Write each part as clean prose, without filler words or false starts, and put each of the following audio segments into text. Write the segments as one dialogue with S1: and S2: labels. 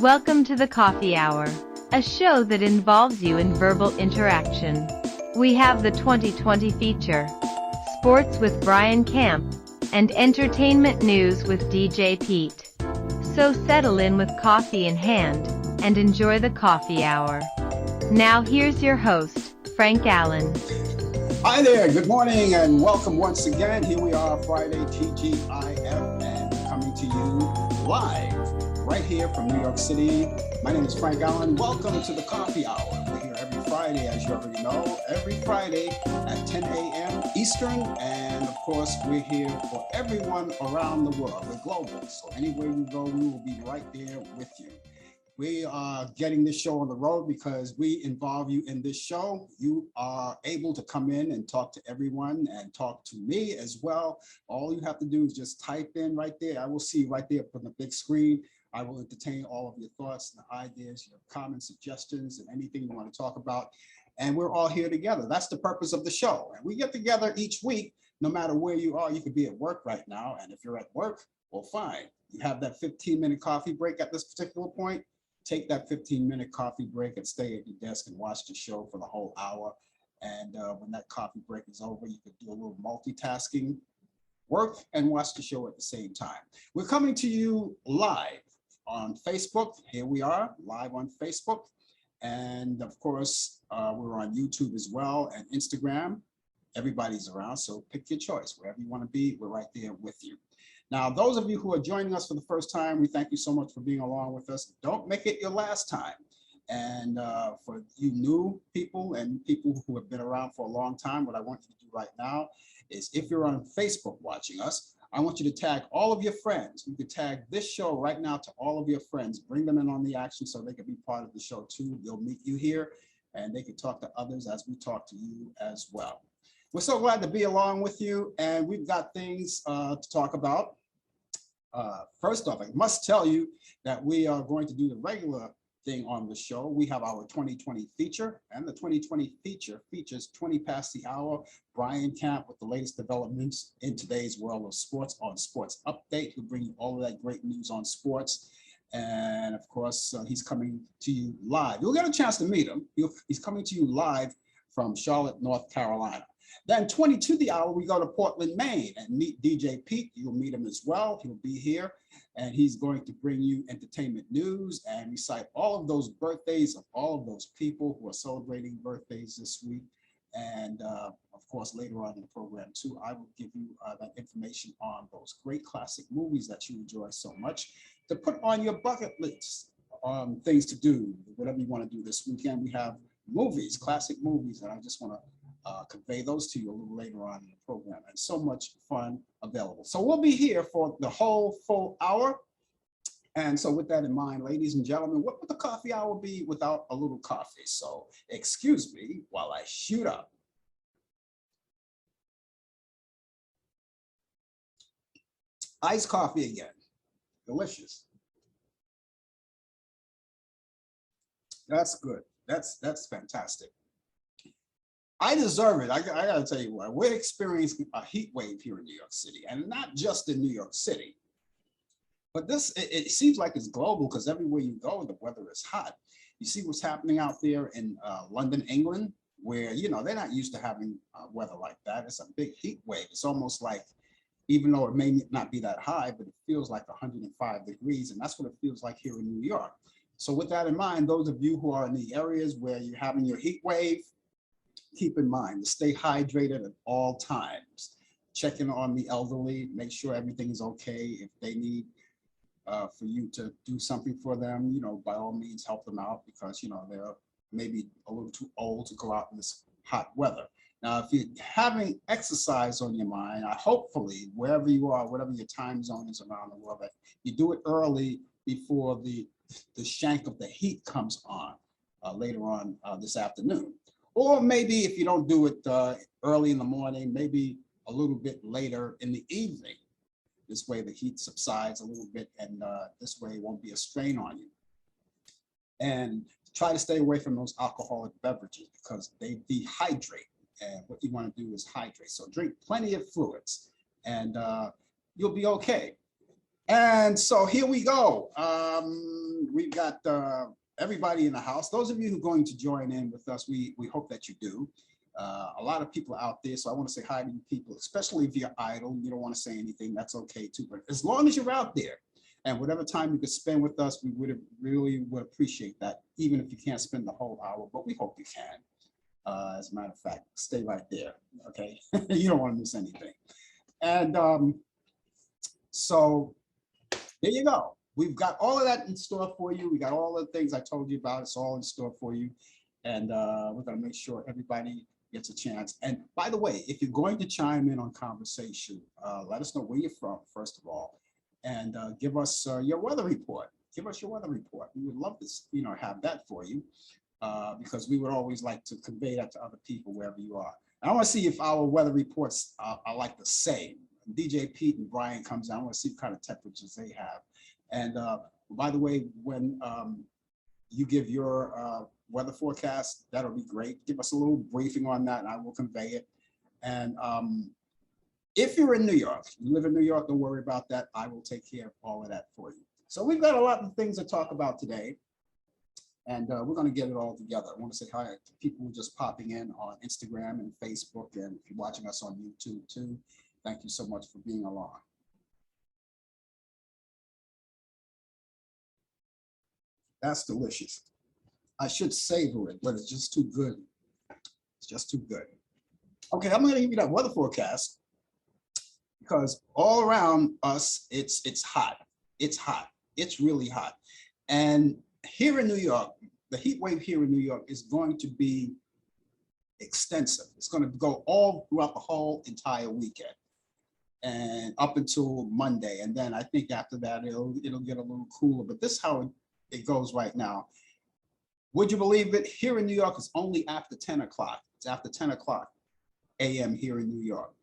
S1: Welcome to the Coffee Hour, a show that involves you in verbal interaction. We have the 2020 feature, sports with Brian Camp, and entertainment news with DJ Pete. So settle in with coffee in hand, and enjoy the Coffee Hour. Now here's your host, Frank Allan.
S2: Hi there, good morning and welcome once again. Here we are, Friday, TGIF, and coming to you live right here from New York City. My name is Frank Allan. Welcome to the Coffee Hour. We're here every Friday, as you already know, every Friday at 10 a.m. Eastern. And of course, we're here for everyone around the world. We're global, so anywhere you go, we will be right there with you. We are getting this show on the road because we involve you in this show. You are able to come in and talk to everyone and talk to me as well. All you have to do is just type in right there. I will see you right there on the big screen. I will entertain all of your thoughts and ideas, your comments, suggestions, and anything you want to talk about. And we're all here together. That's the purpose of the show. And we get together each week, no matter where you are. You could be at work right now. And if you're at work, well, fine. You have that 15-minute coffee break at this particular point. Take that 15-minute coffee break and stay at your desk and watch the show for the whole hour. And when that coffee break is over, you could do a little multitasking, work and watch the show at the same time. We're coming to you live on Facebook. Here we are, live on Facebook. And of course, we're on YouTube as well and Instagram. Everybody's around, so pick your choice. Wherever you want to be, we're right there with you. Now, those of you who are joining us for the first time, we thank you so much for being along with us. Don't make it your last time. And for you new people and people who have been around for a long time, what I want you to do right now is if you're on Facebook watching us, I want you to tag all of your friends. You can tag this show right now to all of your friends. Bring them in on the action so they can be part of the show too. They'll meet you here and they can talk to others as we talk to you as well. We're so glad to be along with you, and we've got things to talk about. First off, I must tell you that we are going to do the regular thing on the show. We have our 2020 feature, and the 2020 feature features 20 past the hour, Brian Camp with the latest developments in today's world of sports on Sports Update. He'll bring you all of that great news on sports. And of course, he's coming to you live. You'll get a chance to meet him. He's coming to you live from Charlotte, North Carolina. Then 20 to the hour, we go to Portland, Maine, and meet DJ Pete. You'll meet him as well. He'll be here, and he's going to bring you entertainment news and recite all of those birthdays of all of those people who are celebrating birthdays this week. And of course, later on in the program too, I will give you that information on those great classic movies that you enjoy so much to put on your bucket list, things to do, whatever you want to do this weekend. We have movies, classic movies, and I just want to convey those to you a little later on in the program, and so much fun available. So we'll be here for the whole full hour. And so with that in mind, ladies and gentlemen, what would the coffee hour be without a little coffee? So excuse me while I shoot up. Iced coffee again, delicious. That's good, that's fantastic. I deserve it. I got to tell you what, we're experiencing a heat wave here in New York City, and not just in New York City, but it seems like it's global because everywhere you go, the weather is hot. You see what's happening out there in London, England, where, you know, they're not used to having weather like that. It's a big heat wave. It's almost like, even though it may not be that high, but it feels like 105 degrees, and that's what it feels like here in New York. So with that in mind, those of you who are in the areas where you're having your heat wave, keep in mind to stay hydrated at all times. Check in on the elderly, make sure everything is okay. If they need for you to do something for them, you know, by all means help them out, because, you know, they're maybe a little too old to go out in this hot weather. Now, if you're having exercise on your mind, hopefully wherever you are, whatever your time zone is around the world, that you do it early before the shank of the heat comes on later on this afternoon. Or maybe if you don't do it early in the morning, maybe a little bit later in the evening. This way the heat subsides a little bit, and this way it won't be a strain on you. And try to stay away from those alcoholic beverages because they dehydrate. And what you want to do is hydrate. So drink plenty of fluids and you'll be okay. And so here we go. We've got everybody in the house. Those of you who are going to join in with us, we hope that you do. A lot of people out there, so I want to say hi to you people, especially if you're idle, you don't want to say anything, that's okay too. But as long as you're out there, and whatever time you could spend with us, we really would appreciate that, even if you can't spend the whole hour, but we hope you can. As a matter of fact, stay right there, okay? You don't want to miss anything. And so there you go. We've got all of that in store for you. We got all the things I told you about. It's all in store for you. And we're going to make sure everybody gets a chance. And by the way, if you're going to chime in on conversation, let us know where you're from, first of all, and give us your weather report. Give us your weather report. We would love to, have that for you because we would always like to convey that to other people wherever you are. And I want to see if our weather reports are like the same. DJ Pete and Brian comes out. I want to see what kind of temperatures they have. And by the way, when you give your weather forecast, that'll be great. Give us a little briefing on that and I will convey it. And if you're in New York, you live in New York, don't worry about that. I will take care of all of that for you. So we've got a lot of things to talk about today. And we're going to get it all together. I want to say hi to people who are just popping in on Instagram and Facebook. And if you're watching us on YouTube too, thank you so much for being along. That's delicious. I should savor it, but it's just too good. It's just too good. Okay, I'm going to give you that weather forecast because all around us, it's hot. It's hot. It's really hot. And here in New York, the heat wave here in New York is going to be extensive. It's going to go all throughout the whole entire weekend and up until Monday. And then I think after that, it'll get a little cooler, but this is how it goes right now. Would you believe it? Here in New York, it's only after 10 o'clock. It's after 10 o'clock a.m. here in New York.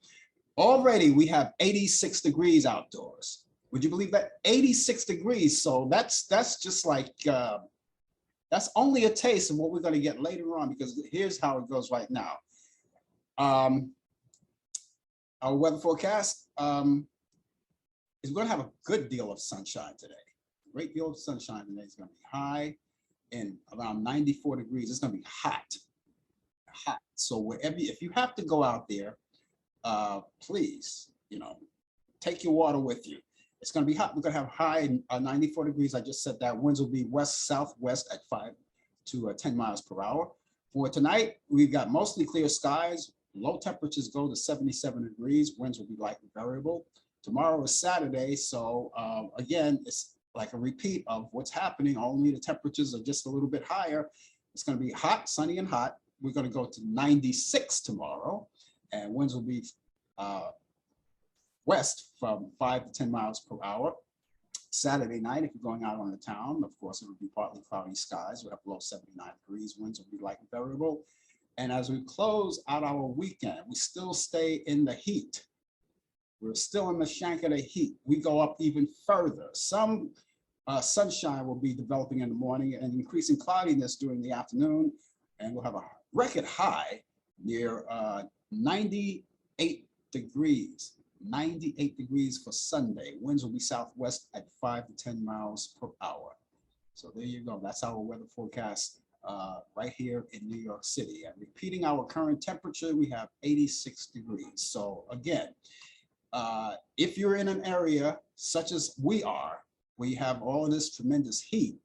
S2: Already we have 86 degrees outdoors. Would you believe that? 86 degrees. So that's just like, that's only a taste of what we're going to get later on, because here's how it goes right now. Our weather forecast is going to have a good deal of sunshine today. A great deal of sunshine today. It's going to be high and around 94 degrees. It's going to be hot, hot. So wherever, if you have to go out there, please, take your water with you. It's going to be hot. We're going to have high 94 degrees. I just said that. Winds will be west-southwest at 5 to 10 miles per hour. For tonight, we've got mostly clear skies. Low temperatures go to 77 degrees. Winds will be lightly variable. Tomorrow is Saturday, so again, it's like a repeat of what's happening, only the temperatures are just a little bit higher. It's going to be hot, sunny and hot. We're going to go to 96 tomorrow, and winds will be west from 5 to 10 miles per hour. Saturday night, if you're going out on the town, of course, it will be partly cloudy skies. We'll have below 79 degrees. Winds will be lightly variable. And as we close out our weekend, we still stay in the heat. We're still in the shank of the heat. We go up even further. Some sunshine will be developing in the morning and increasing cloudiness during the afternoon. And we'll have a record high near 98 degrees. 98 degrees for Sunday. Winds will be southwest at 5 to 10 miles per hour. So there you go. That's our weather forecast right here in New York City. And repeating our current temperature, we have 86 degrees. So again, if you're in an area such as we are, where you have all of this tremendous heat,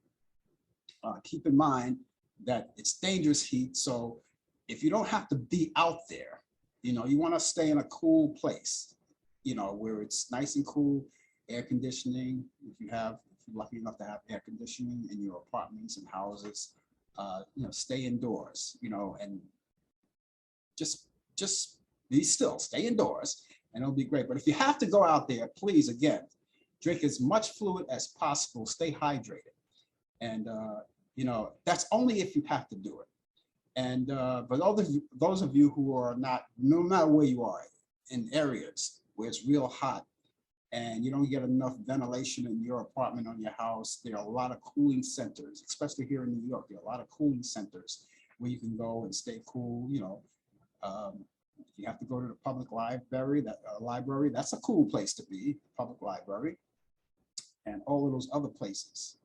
S2: keep in mind that it's dangerous heat. So if you don't have to be out there, you want to stay in a cool place, where it's nice and cool, air conditioning. If you're lucky enough to have air conditioning in your apartments and houses, stay indoors, and just be still, stay indoors, and it'll be great. But if you have to go out there, please, again, drink as much fluid as possible, stay hydrated. And, that's only if you have to do it. And but those of you who are not, no matter where you are, in areas where it's real hot and you don't get enough ventilation in your apartment or your house, there are a lot of cooling centers, especially here in New York. There are a lot of cooling centers where you can go and stay cool. You have to go to the public library. That's a cool place to be, public library. and all of those other places,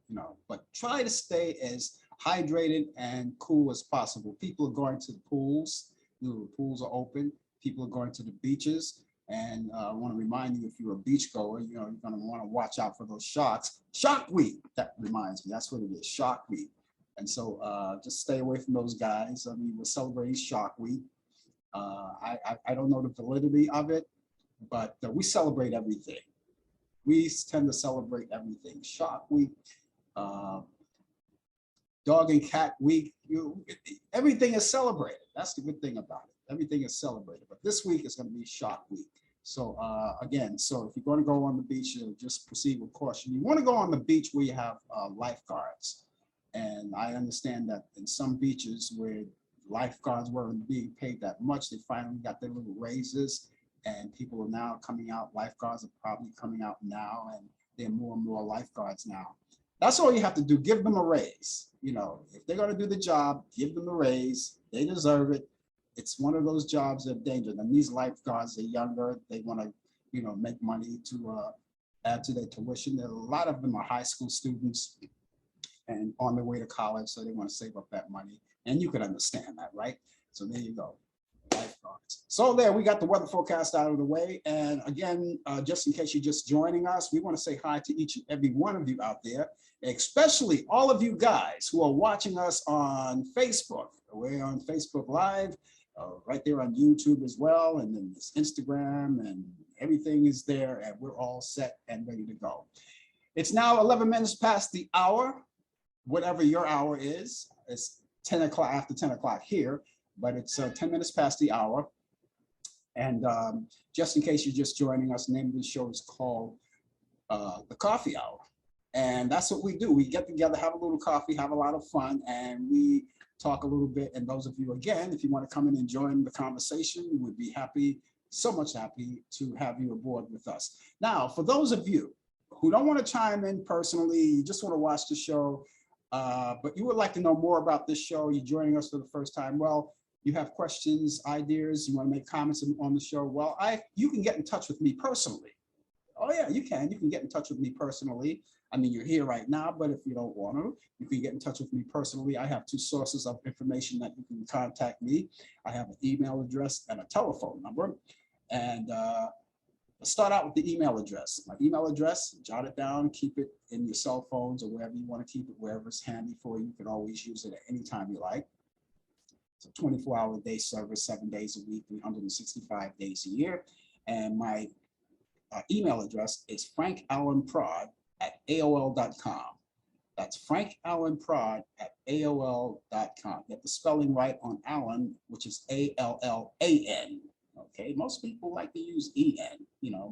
S2: but try to stay as hydrated and cool as possible. People are going to the pools. The pools are open. People are going to the beaches. And I want to remind you, if you're a beach goer, you're going to want to watch out for those sharks. Shark Week, that reminds me, that's what it is, Shark Week. And so just stay away from those guys. I mean, we're celebrating Shark Week. I don't know the validity of it, but we celebrate everything. We tend to celebrate everything. Shark Week, Dog and Cat Week, everything is celebrated. That's the good thing about it. Everything is celebrated. But this week is going to be Shark Week. So again, so if you're going to go on the beach, just proceed with caution. You want to go on the beach where you have lifeguards. And I understand that in some beaches where lifeguards weren't being paid that much, they finally got their little raises, and people are now coming out. Lifeguards are probably coming out now, and there are more and more lifeguards now. That's all you have to do. Give them a raise. If they're going to do the job, give them a raise. They deserve it. It's one of those jobs of danger. And these lifeguards are younger. They want to, make money to add to their tuition. A lot of them are high school students and on their way to college, so they want to save up that money. And you can understand that, right? So there you go. Lifeguards. So there, we got the weather forecast out of the way. And again, just in case you're just joining us, we want to say hi to each and every one of you out there, especially all of you guys who are watching us on Facebook. We're on Facebook Live, right there on YouTube as well, and then this Instagram, and everything is there, and we're all set and ready to go. It's now 11 minutes past the hour, whatever your hour is. It's 10 o'clock, after 10 o'clock here, but it's 10 minutes past the hour. And just in case you're just joining us, the name of the show is called The Coffee Hour. And that's what we do. We get together, have a little coffee, have a lot of fun, and we talk a little bit. And those of you, again, if you want to come in and join the conversation, we would be happy, so much happy to have you aboard with us. Now, for those of you who don't want to chime in personally, you just want to watch the show, but you would like to know more about this show, you're joining us for the first time, well, you have questions, ideas, you want to make comments on the show, well, you can get in touch with me personally. Oh yeah, you can get in touch with me personally. I mean, you're here right now, but if you don't want to, you can get in touch with me personally. I have two sources of information that you can contact me. I have an email address and a telephone number. And let's start out with the email address. My email address, jot it down, keep it in your cell phones or wherever you want to keep it, wherever it's handy for you. You can always use it at any time you like. It's a 24-hour day service, 7 days a week, 365 days a year. And my email address is frankallanprod@aol.com. That's frankallanprod@aol.com. Get the spelling right on Allan, which is A-L-L-A-N. Okay, most people like to use E-N,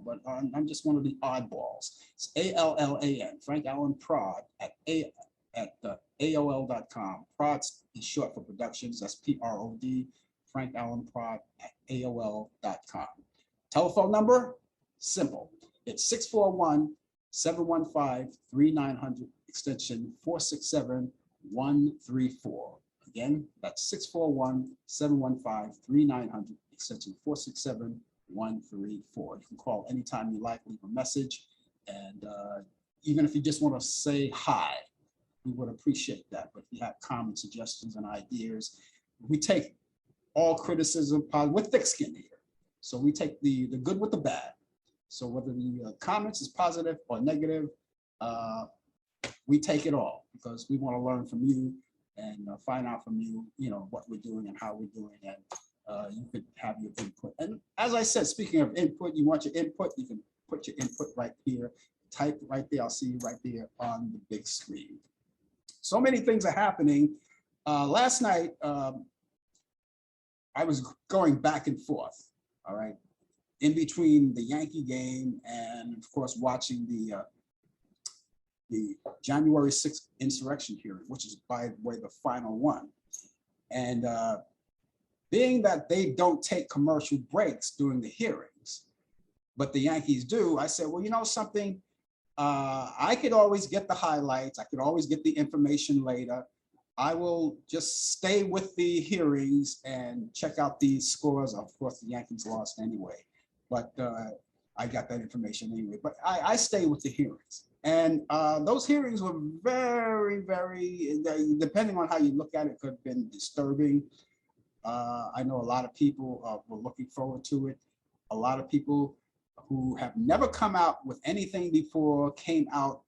S2: but I'm just one of the oddballs. It's A-L-L-A-N, frankallanprod@aol.com. Prod is short for productions. That's P-R-O-D, frankallanprod@aol.com. Telephone number, simple. It's 641-715-3900, extension 467-134. Again, that's 641-715-3900, extension 467-134. You can call anytime you like, leave a message. And even if you just want to say hi, we would appreciate that. But if you have comments, suggestions, and ideas, we take all criticism. We're thick-skinned here. So we take the good with the bad. So whether the comments is positive or negative, we take it all because we want to learn from you and find out from you, what we're doing and how we're doing, and you could have your input. And as I said, speaking of input, you want your input, you can put your input right here, type right there. I'll see you right there on the big screen. So many things are happening. Last night, I was going back and forth, all right, in between the Yankee game and, of course, watching the January 6th insurrection hearing, which is, by the way, the final one. And being that they don't take commercial breaks during the hearings, but the Yankees do, I said, well, you know something? I could always get the highlights. I could always get the information later. I will just stay with the hearings and check out the scores. Of course, the Yankees lost anyway, but I got that information anyway. But I stay with the hearings. And those hearings were very, very, depending on how you look at it, could have been disturbing. I know a lot of people were looking forward to it. A lot of people who have never come out with anything before came out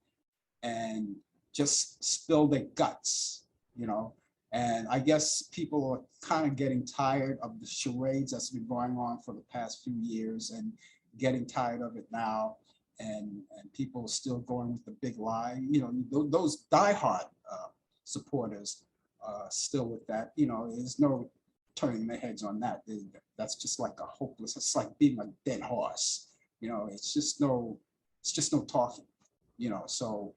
S2: and just spilled their guts, you know. And I guess people are kind of getting tired of the charades that's been going on for the past few years and getting tired of it now. And people still going with the big lie, you know, those diehard supporters still with that, you know, there's no turning their heads on that. That's just like a hopeless, it's like being a dead horse, you know, it's just no talking, you know. So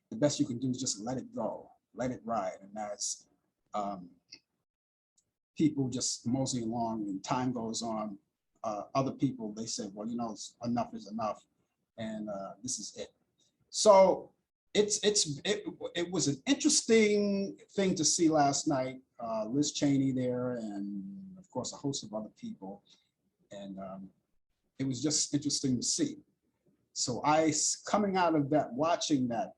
S2: the best you can do is just let it go, let it ride. And that's people just mosey along, and time goes on. Other people, they say, well, you know, enough is enough, and this is it. So it was an interesting thing to see last night. Liz Cheney there, and of course a host of other people, and it was just interesting to see. So coming out of that, watching that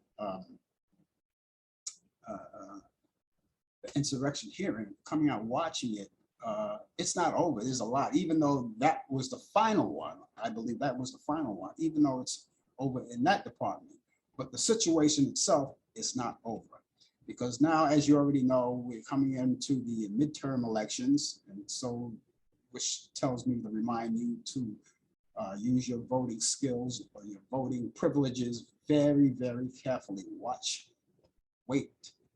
S2: the insurrection hearing, coming out watching it, it's not over. There's a lot, even though that was the final one. I believe that was the final one, even though it's over in that department. But the situation itself is not over, because now, as you already know, we're coming into the midterm elections, and so, which tells me to remind you to use your voting skills or your voting privileges very, very carefully. Watch, wait,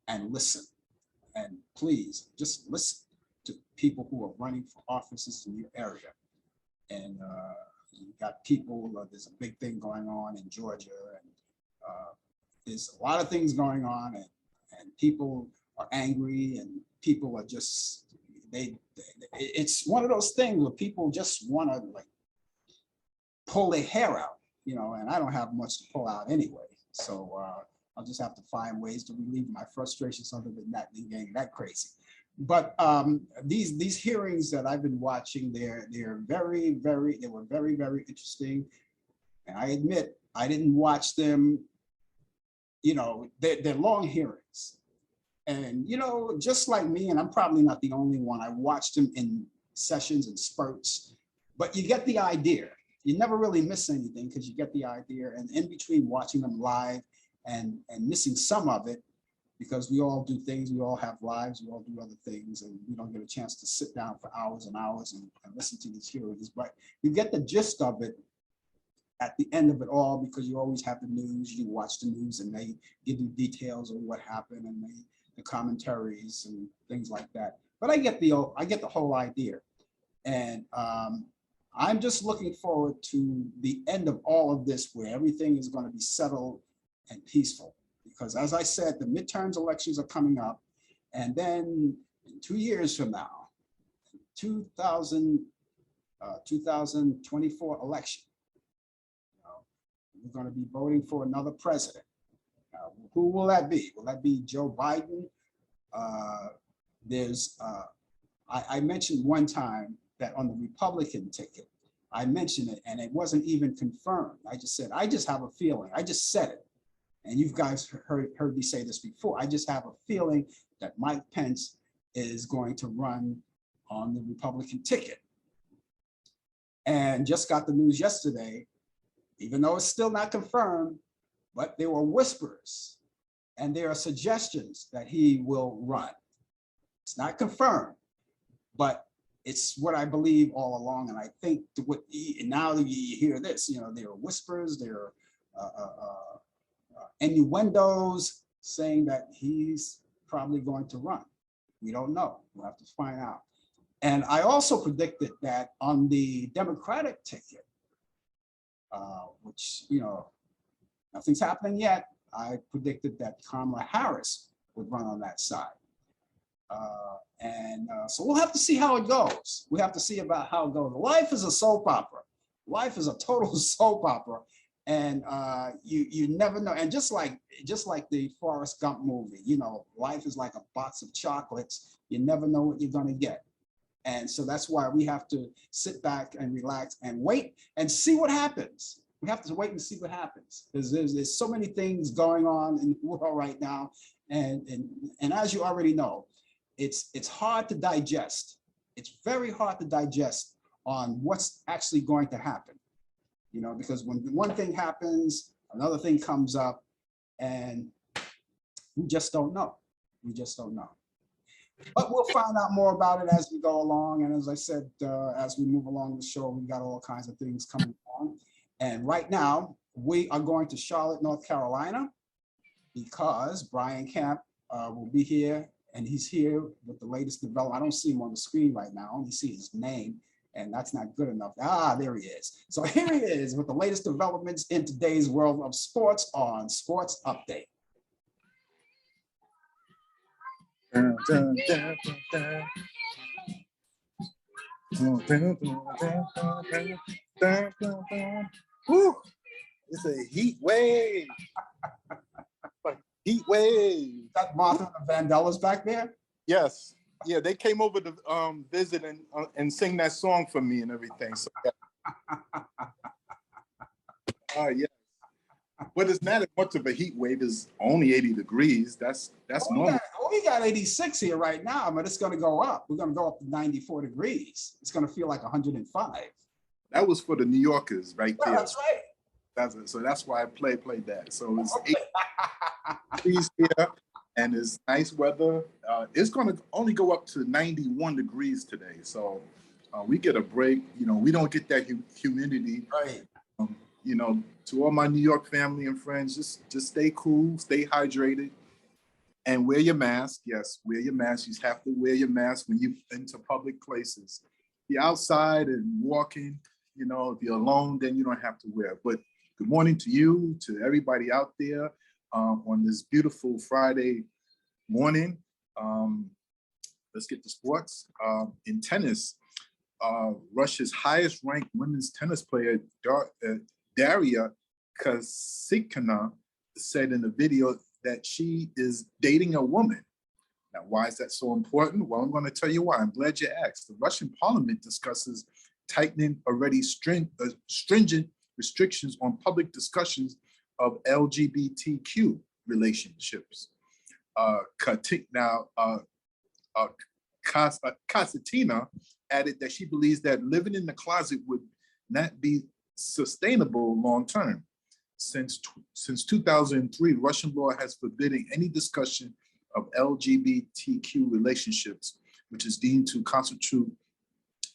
S2: and listen. And please just listen to people who are running for offices in your area. And you got people, there's a big thing going on in Georgia, and there's a lot of things going on, and people are angry, and people are just, it's one of those things where people just want to like pull their hair out, you know, and I don't have much to pull out anyway. So I'll just have to find ways to relieve my frustrations other than that, getting that crazy. But these hearings that I've been watching, they were very, very interesting. And I admit, I didn't watch them, you know, they're long hearings. And, you know, just like me, and I'm probably not the only one, I watched them in sessions and spurts, but you get the idea. You never really miss anything because you get the idea. And in between watching them live and missing some of it, because we all do things, we all have lives, we all do other things, and we don't get a chance to sit down for hours and hours and listen to these hearings. But you get the gist of it at the end of it all, because you always have the news, you watch the news and they give you details of what happened and the commentaries and things like that. But I get the whole idea. And I'm just looking forward to the end of all of this, where everything is going to be settled and peaceful. Because as I said, the midterms elections are coming up, and then in 2 years from now, 2024 election, you know, we're going to be voting for another president. Who will that be? Will that be Joe Biden? I mentioned one time that on the Republican ticket, I mentioned it and it wasn't even confirmed. I just said, I just have a feeling. I just said it. And you guys heard me say this before. I just have a feeling that Mike Pence is going to run on the Republican ticket. And just got the news yesterday, even though it's still not confirmed, but there were whispers and there are suggestions that he will run. It's not confirmed, but it's what I believe all along. And I think now that you hear this, you know, there are whispers, there are innuendos saying that he's probably going to run. We don't know. We'll have to find out. And I also predicted that on the Democratic ticket, which, you know, nothing's happening yet, I predicted that Kamala Harris would run on that side. So we'll have to see how it goes. We have to see about how it goes. Life is a soap opera. Life is a total soap opera. And you never know. And just like the Forrest Gump movie, you know, life is like a box of chocolates. You never know what you're going to get. And so that's why we have to sit back and relax and wait and see what happens. We have to wait and see what happens, because there's so many things going on in the world right now. And as you already know, it's hard to digest. It's very hard to digest on what's actually going to happen, you know, because when one thing happens, another thing comes up, and we just don't know. We just don't know. But we'll find out more about it as we go along. And as I said, as we move along the show, we got all kinds of things coming on. And right now, we are going to Charlotte, North Carolina, because Brian Camp will be here, and he's here with the latest development. I don't see him on the screen right now. I only see his name, and that's not good enough. Ah, there he is. So here he is with the latest developments in today's world of sports on Sports Update.
S3: Dun, dun, dun, dun, dun. Woo! It's a heat wave. Heat wave.
S2: Is that Martha and the Vandellas back there?
S3: Yes. Yeah, they came over to visit and sing that song for me and everything. So, yeah. But it's not as much of a heat wave. It's only 80 degrees. That's normal.
S2: We got 86 here right now, but it's going to go up. We're going to go up to 94 degrees. It's going to feel like 105.
S3: That was for the New Yorkers right there.
S2: That's right.
S3: So that's why I played that. So it's 80 degrees here, and it's nice weather. It's going to only go up to 91 degrees today. So we get a break. You know, we don't get that humidity.
S2: Right.
S3: You know, to all my New York family and friends, just stay cool, stay hydrated, and wear your mask. Yes, wear your mask. You have to wear your mask when you enter public places. If you're outside and walking, you know, if you're alone, then you don't have to wear. But good morning to you, to everybody out there on this beautiful Friday morning. Let's get to sports. In tennis, Russia's highest ranked women's tennis player, Daria Kasatkina, said in a video that she is dating a woman. Now, why is that so important? Well, I'm going to tell you why. I'm glad you asked. The Russian parliament discusses tightening already stringent restrictions on public discussions of LGBTQ relationships. Kasatkina added that she believes that living in the closet would not be sustainable long term. Since 2003, Russian law has forbidden any discussion of LGBTQ relationships, which is deemed to constitute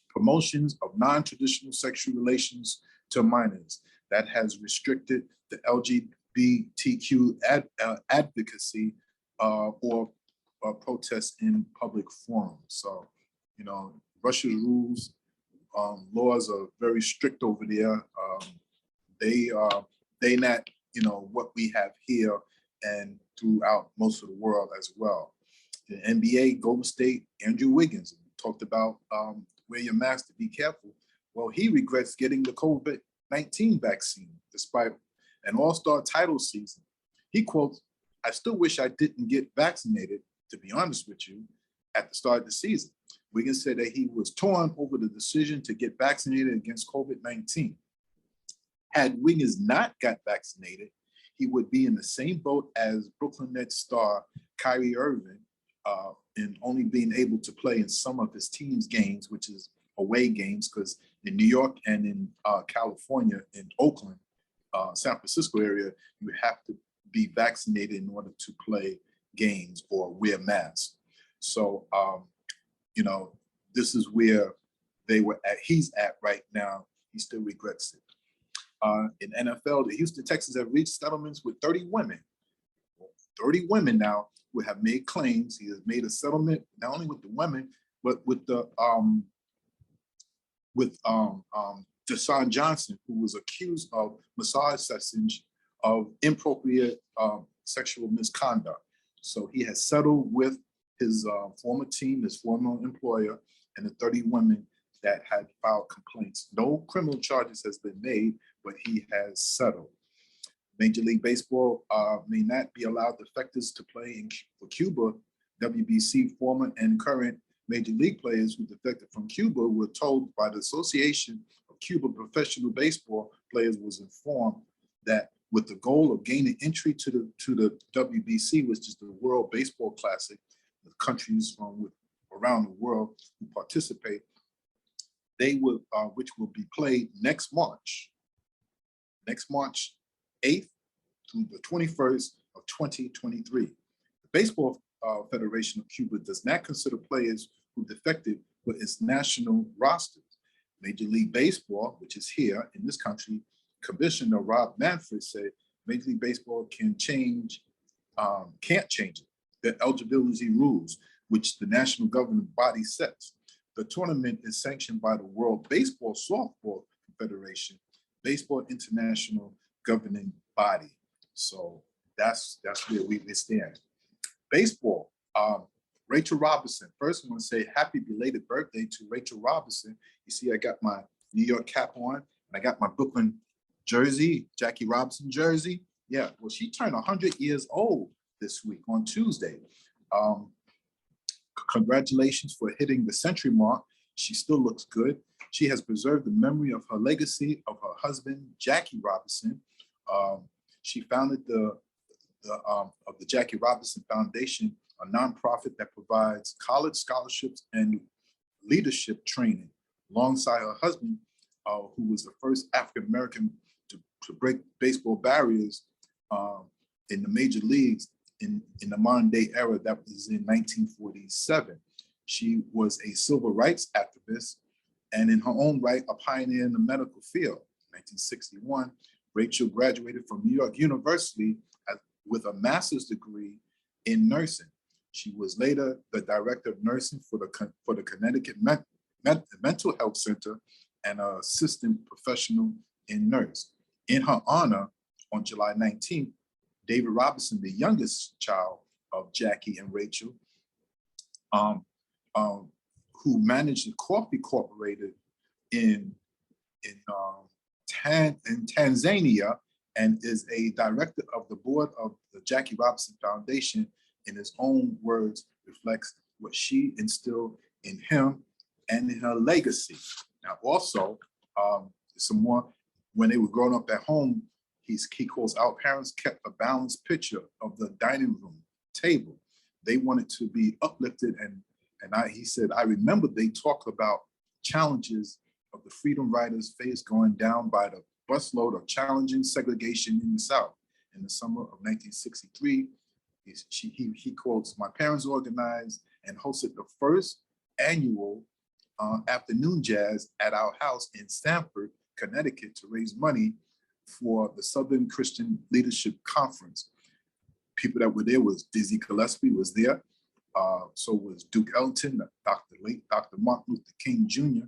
S3: promotions of non-traditional sexual relations to minors. That has restricted the LGBTQ advocacy or protests in public forums. So, you know, Russia's rules, laws are very strict over there. They not, you know, what we have here and throughout most of the world as well. The NBA, Golden State, Andrew Wiggins talked about wear your mask to be careful. Well, he regrets getting the COVID-19 vaccine despite an all-star title season. He quotes, "I still wish I didn't get vaccinated, to be honest with you, at the start of the season." Wiggins said that he was torn over the decision to get vaccinated against COVID-19. Had Wiggins not got vaccinated, he would be in the same boat as Brooklyn Nets star Kyrie Irving in only being able to play in some of his team's games, which is away games, because in New York and in California, in Oakland, San Francisco area, you have to be vaccinated in order to play games or wear masks. So, you know, this is where he's at right now. He still regrets it. In NFL, the Houston Texans have reached settlements with 30 women. 30 women now who have made claims. He has made a settlement not only with the women, but with the Deshaun Johnson, who was accused of massage sessions of inappropriate sexual misconduct. So he has settled with his former team, his former employer, and the 30 women that had filed complaints. No criminal charges has been made, but he has settled. Major League Baseball may not be allowed defectors to play for Cuba. WBC former and current Major League players who defected from Cuba were told by the Association of Cuba professional baseball players was informed that with the goal of gaining entry to the WBC, which is the World Baseball Classic, the countries from around the world who participate, they will, which will be played next March 8th through the 21st of 2023. The Baseball Federation of Cuba does not consider players who defected with its national rosters. Major League Baseball, which is here in this country, Commissioner Rob Manfred said Major League Baseball can't change it, the eligibility rules, which the national governing body sets. The tournament is sanctioned by the World Baseball Softball Federation, Baseball International governing body. So that's where we stand. Baseball, Rachel Robinson. First, I want to say happy belated birthday to Rachel Robinson. You see, I got my New York cap on, and I got my Brooklyn jersey, Jackie Robinson jersey. Yeah, well, she turned 100 years old this week on Tuesday. Congratulations for hitting the century mark. She still looks good. She has preserved the memory of her legacy of her husband, Jackie Robinson. She founded the Jackie Robinson Foundation, a nonprofit that provides college scholarships and leadership training, alongside her husband, who was the first African-American to break baseball barriers in the major leagues in the modern day era. That was in 1947. She was a civil rights activist and in her own right, a pioneer in the medical field. In 1961, Rachel graduated from New York University with a master's degree in nursing. She was later the director of nursing for the Connecticut Mental Health Center and an assistant professional in nurse. In her honor, on July 19th, David Robinson, the youngest child of Jackie and Rachel, who managed the Coffee Corporated in Tanzania and is a director of the board of the Jackie Robinson Foundation, in his own words, reflects what she instilled in him and in her legacy. Now, also, some more, when they were growing up at home, he calls our parents kept a balanced picture of the dining room table. They wanted to be uplifted, and he said, I remember they talked about challenges of the freedom riders faced going down by the busload of challenging segregation in the South. In the summer of 1963, he quotes, my parents organized and hosted the first annual afternoon jazz at our house in Stamford, Connecticut, to raise money for the Southern Christian Leadership Conference. People that were there was Dizzy Gillespie was there. So was Duke Ellington, late Dr. Martin Luther King Jr.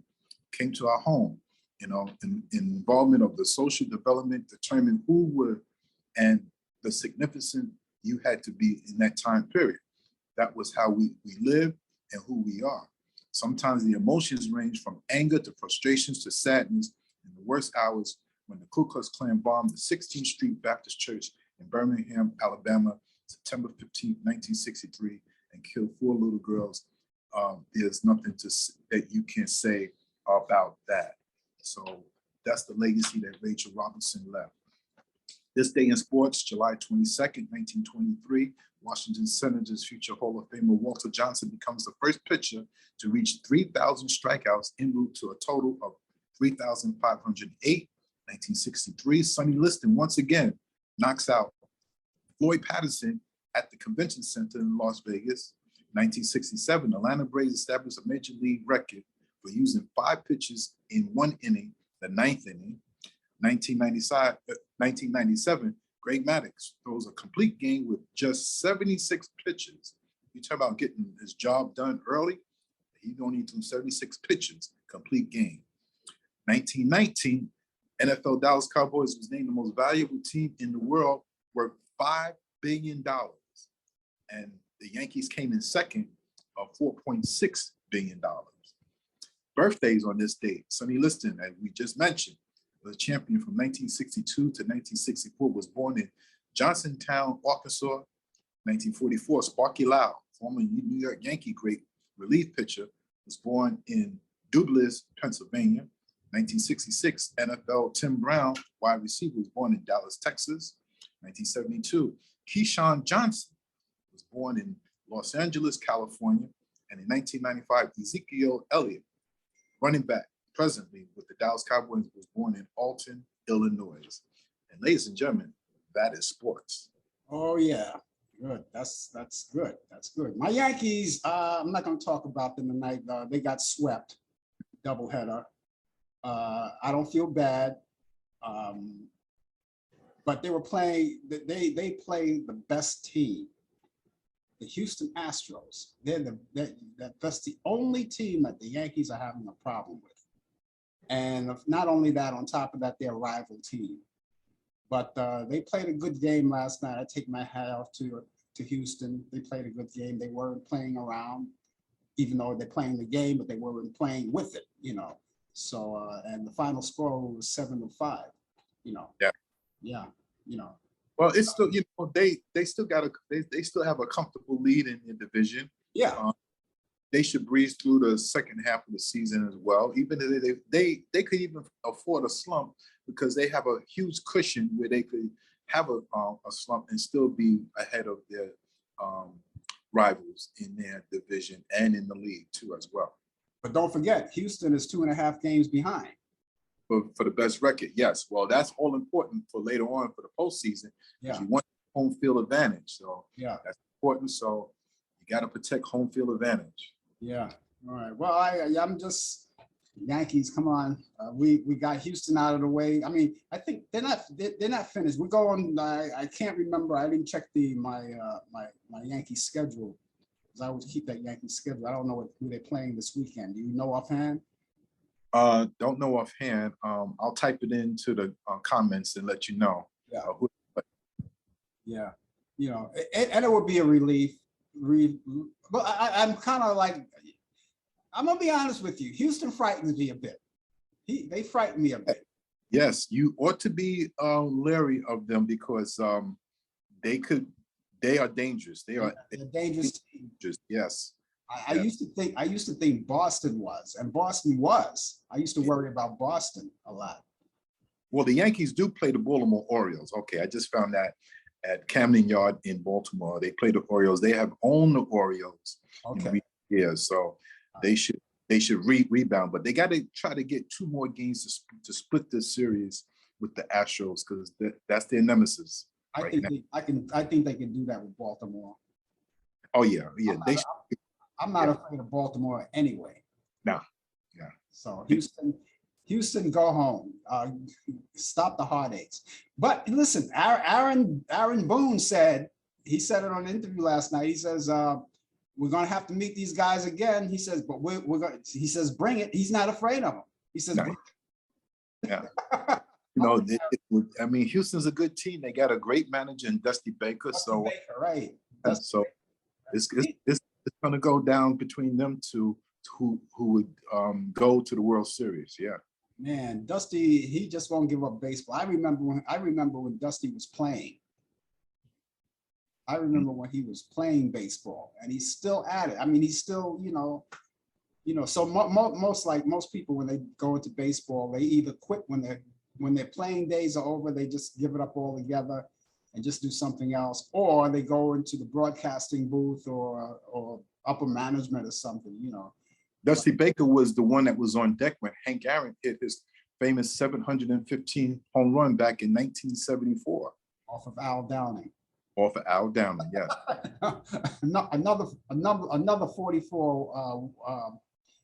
S3: came to our home. You know, involvement of the social development determined who were and the significance you had to be in that time period. That was how we live and who we are. Sometimes the emotions range from anger to frustrations to sadness in the worst hours when the Ku Klux Klan bombed the 16th Street Baptist Church in Birmingham, Alabama, September 15, 1963, and killed 4 little girls. There's nothing that you can say about that. So that's the legacy that Rachel Robinson left. This day in sports, July 22nd, 1923, Washington Senators future Hall of Famer Walter Johnson becomes the first pitcher to reach 3,000 strikeouts en route to a total of 3,508. 1963, Sonny Liston once again knocks out Floyd Patterson at the Convention Center in Las Vegas. 1967, Atlanta Braves established a major league record for using 5 pitches in 1 inning, the 9th inning. 1997, Greg Maddux throws a complete game with just 76 pitches. You talk about getting his job done early. He only threw 76 pitches, complete game. 1919, NFL Dallas Cowboys was named the most valuable team in the world, worth $5 billion. And the Yankees came in second of $4.6 billion. Birthdays on this date, Sonny Liston, as we just mentioned, the champion from 1962 to 1964, was born in Johnsontown, Arkansas. 1944, Sparky Lau, former New York Yankee great relief pitcher, was born in Douglas, Pennsylvania. 1966, NFL Tim Brown, wide receiver, was born in Dallas, Texas. 1972, Keyshawn Johnson was born in Los Angeles, California. And in 1995, Ezekiel Elliott, running back presently with the Dallas Cowboys, was born in Alton, Illinois. And ladies and gentlemen, that is sports.
S2: Oh yeah, good. That's good. That's good. My Yankees. I'm not going to talk about them tonight. They got swept, doubleheader. I don't feel bad, but they were playing. They play the best team, the Houston Astros. That's the only team that the Yankees are having a problem with. And not only that, on top of that, they're a rival team. But they played a good game last night. I take my hat off to Houston. They played a good game. They weren't playing around, even though they're playing the game, but they weren't playing with it, you know. So, and the final score was 7-5, you know.
S3: Yeah.
S2: Yeah, you know.
S3: Well, it's still, you know, they still got they still have a comfortable lead in the division.
S2: Yeah.
S3: They should breeze through the second half of the season as well. Even if they could even afford a slump because they have a huge cushion where they could have a slump and still be ahead of their rivals in their division and in the league too as well.
S2: But don't forget, Houston is 2.5 games behind.
S3: For the best record, yes. Well, that's all important for later on for the postseason.
S2: Yeah.
S3: You want home field advantage, so
S2: yeah,
S3: that's important. So you got to protect home field advantage.
S2: Yeah. All right. Well, I'm just Yankees. Come on, we got Houston out of the way. I mean, I think they're not finished. We're going. I can't remember. I didn't check my Yankee schedule because I always keep that Yankee schedule. I don't know who they're playing this weekend. Do you know offhand?
S3: Don't know offhand. I'll type it into the comments and let you know.
S2: Yeah. Yeah. You know, and it would be a relief. But I'm kind of like, I'm gonna be honest with you. Houston frightens me a bit. They frighten me a bit.
S3: Yes, you ought to be leery of them because they are dangerous. They're
S2: dangerous.
S3: Yes.
S2: I used to think Boston was, and Boston was. I used to worry about Boston a lot.
S3: Well, the Yankees do play the Baltimore Orioles. Okay, I just found that at Camden Yard in Baltimore. They play the Orioles. They have owned the Orioles in recent years, so they should rebound. But they got to try to get 2 more games to split this series with the Astros because that's their nemesis.
S2: I think they can do that with Baltimore.
S3: Oh yeah.
S2: I'm not afraid of Baltimore anyway.
S3: No. Yeah.
S2: So Houston, go home. Stop the heartaches. But listen, Aaron Boone said it on an interview last night. He says we're going to have to meet these guys again. He says, but we're going. He says, bring it. He's not afraid of them. He says,
S3: no. Yeah. You know, I mean, Houston's a good team. They got a great manager in Dusty Baker.
S2: Right.
S3: So it's going to go down between them two who would go to the World Series. Yeah.
S2: Man, Dusty, he just won't give up baseball. I remember when Dusty was playing. I remember when he was playing baseball, and he's still at it. I mean, he's still, you know. So most people when they go into baseball, they either quit when their playing days are over, they just give it up altogether and just do something else, or they go into the broadcasting booth or upper management or something, you know.
S3: Dusty Baker was the one that was on deck when Hank Aaron hit his famous 715 home run back in 1974.
S2: Off of Al Downing.
S3: Off of Al Downing, yes.
S2: another 44.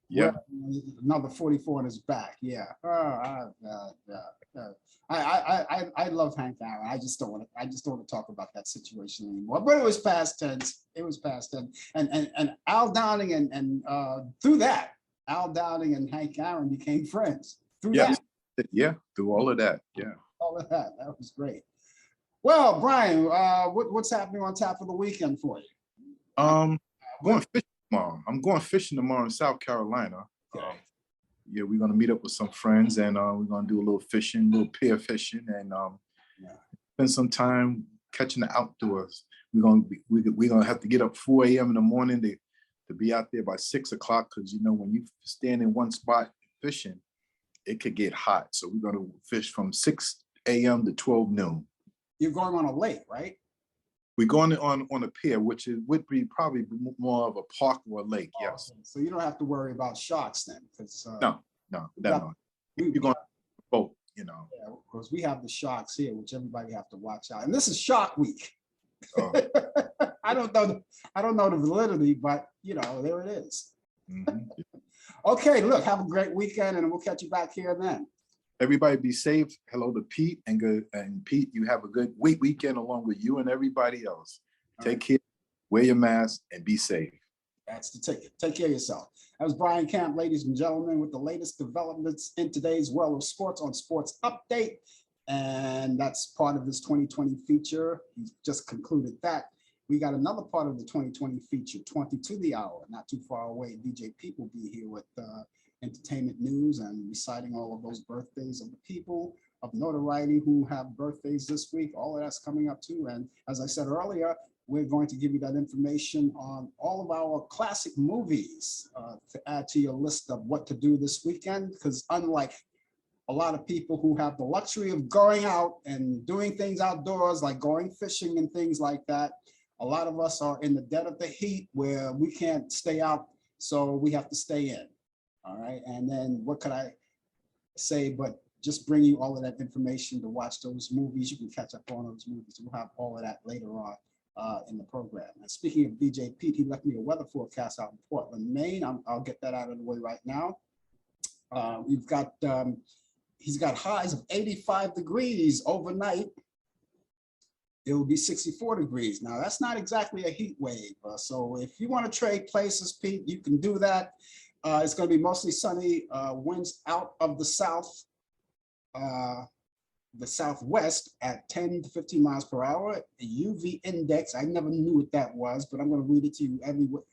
S3: Yeah.
S2: Another 44 in his back. Yeah. I love Hank Aaron. I just don't want to talk about that situation anymore. But it was past tense. And Al Downing and through that, Al Downing and Hank Aaron became friends. Through that.
S3: Yeah, through all of that. Yeah.
S2: All of that. That was great. Well, Brian, what's happening on tap for the weekend for you?
S3: Going fishing tomorrow. I'm going fishing tomorrow in South Carolina.
S2: Okay.
S3: Yeah, we're gonna meet up with some friends and we're gonna do a little fishing, a little pier fishing, and spend some time catching the outdoors. We're gonna have to get up 4 a.m. in the morning to be out there by 6 o'clock because you know when you stand in one spot fishing, it could get hot. So we're going to fish from 6 a.m. to 12 noon.
S2: You're going on a lake, right?
S3: We're going on a pier, which would be probably more of a park or a lake. Yes.
S2: So you don't have to worry about sharks then, because
S3: No. You're going to boat, you know.
S2: Yeah, because we have the sharks here, which everybody have to watch out. And this is Shark Week.
S3: Oh.
S2: I don't know the validity, but you know, there it is.
S3: Mhm.
S2: Okay, look, have a great weekend, and we'll catch you back here then.
S3: Everybody be safe. Hello to Pete, and Pete, you have a good weekend along with you and everybody else. Take care, wear your mask, and be safe.
S2: That's the ticket. Take care of yourself. That was Brian Camp, ladies and gentlemen, with the latest developments in today's world of sports on Sports Update. And that's part of his 2020 feature. He's just concluded that. We got another part of the 2020 feature, 20 to the hour, not too far away. DJ Pete will be here with entertainment news and reciting all of those birthdays of the people of notoriety who have birthdays this week. All of that's coming up too. And as I said earlier, we're going to give you that information on all of our classic movies to add to your list of what to do this weekend, because unlike a lot of people who have the luxury of going out and doing things outdoors, like going fishing and things like that, a lot of us are in the dead of the heat where we can't stay out, so we have to stay in. All right, and then what could I say but just bring you all of that information to watch those movies. You can catch up on those movies. We'll have all of that later on in the program. And speaking of DJ Pete, he left me a weather forecast out in Portland, Maine. I'll get that out of the way right now. We've got, he's got highs of 85 degrees overnight. It will be 64 degrees. Now, that's not exactly a heat wave. So if you want to trade places, Pete, you can do that. It's going to be mostly sunny, winds out of the southwest at 10 to 15 miles per hour. A UV index, I never knew what that was, but I'm going to read it to you